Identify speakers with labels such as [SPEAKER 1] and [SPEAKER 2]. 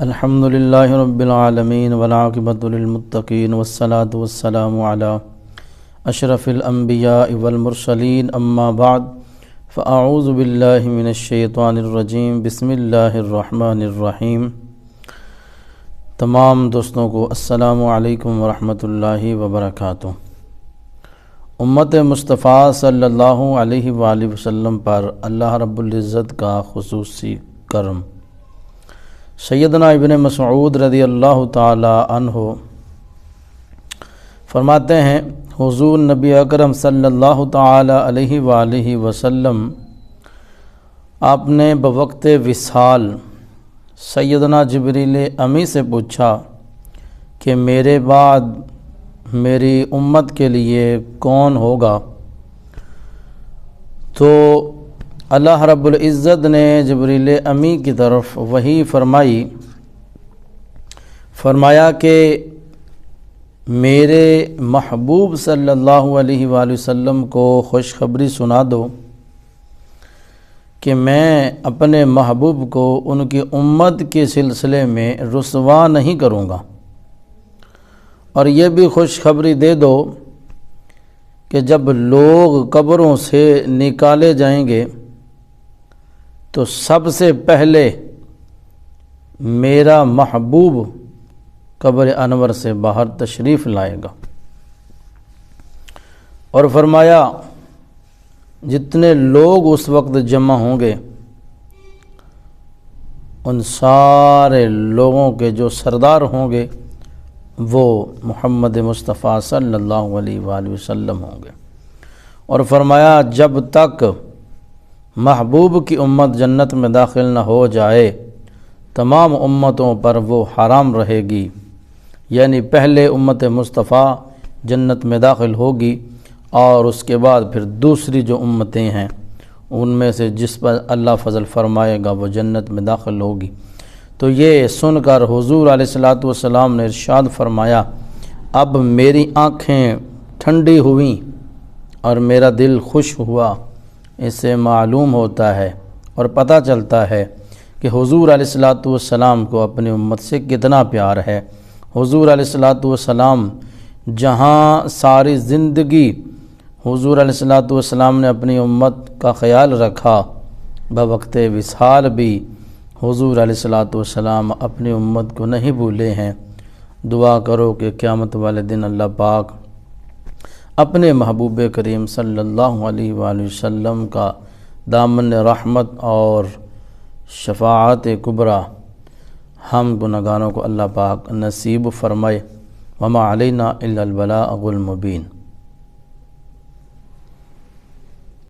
[SPEAKER 1] الحمد للہ رب العالمین والعاقبۃ للمتقین والصلاة والسلام علی اشرف الانبیاء والمرسلین اما بعد فاعوذ باللہ من الشیطان الرجیم بسم اللہ الرحمن الرحیم۔ تمام دوستوں کو السلام علیکم ورحمۃ اللہ وبرکاتہ۔ امت مصطفیٰ صلی اللہ علیہ وآلہ وسلم پر اللہ رب العزت کا خصوصی کرم۔ سیدنا ابن مسعود رضی اللہ تعالی عنہ فرماتے ہیں، حضور نبی اکرم صلی اللہ تعالی علیہ وآلہ وسلم آپ نے بوقت وصال سیدنا جبریل امی سے پوچھا کہ میرے بعد میری امت کے لیے کون ہوگا؟ تو اللہ رب العزت نے جبریل امی کی طرف وحی فرمایا کہ میرے محبوب صلی اللہ علیہ وآلہ وسلم کو خوشخبری سنا دو کہ میں اپنے محبوب کو ان کی امت کے سلسلے میں رسوا نہیں کروں گا، اور یہ بھی خوشخبری دے دو کہ جب لوگ قبروں سے نکالے جائیں گے تو سب سے پہلے میرا محبوب قبر انور سے باہر تشریف لائے گا، اور فرمایا جتنے لوگ اس وقت جمع ہوں گے ان سارے لوگوں کے جو سردار ہوں گے وہ محمد مصطفیٰ صلی اللہ علیہ وآلہ وسلم ہوں گے، اور فرمایا جب تک محبوب کی امت جنت میں داخل نہ ہو جائے تمام امتوں پر وہ حرام رہے گی، یعنی پہلے امت مصطفیٰ جنت میں داخل ہوگی اور اس کے بعد پھر دوسری جو امتیں ہیں ان میں سے جس پر اللہ فضل فرمائے گا وہ جنت میں داخل ہوگی۔ تو یہ سن کر حضور علیہ الصلوۃ والسلام نے ارشاد فرمایا، اب میری آنکھیں ٹھنڈی ہوئیں اور میرا دل خوش ہوا۔ اس سے معلوم ہوتا ہے اور پتہ چلتا ہے کہ حضور علیہ الصلوۃ والسلام کو اپنی امت سے کتنا پیار ہے۔ حضور علیہ الصلوۃ والسلام جہاں ساری زندگی حضور علیہ الصلوۃ والسلام نے اپنی امت کا خیال رکھا، بوقت وصال بھی حضور علیہ الصلوۃ والسلام اپنی امت کو نہیں بھولے ہیں۔ دعا کرو کہ قیامت والے دن اللہ پاک اپنے محبوب کریم صلی اللہ علیہ وآلہ وسلم کا دامن رحمت اور شفاعت کبریٰ ہم گنہگاروں کو اللہ پاک نصیب فرمائے۔ وما علینا الا البلاغ المبین۔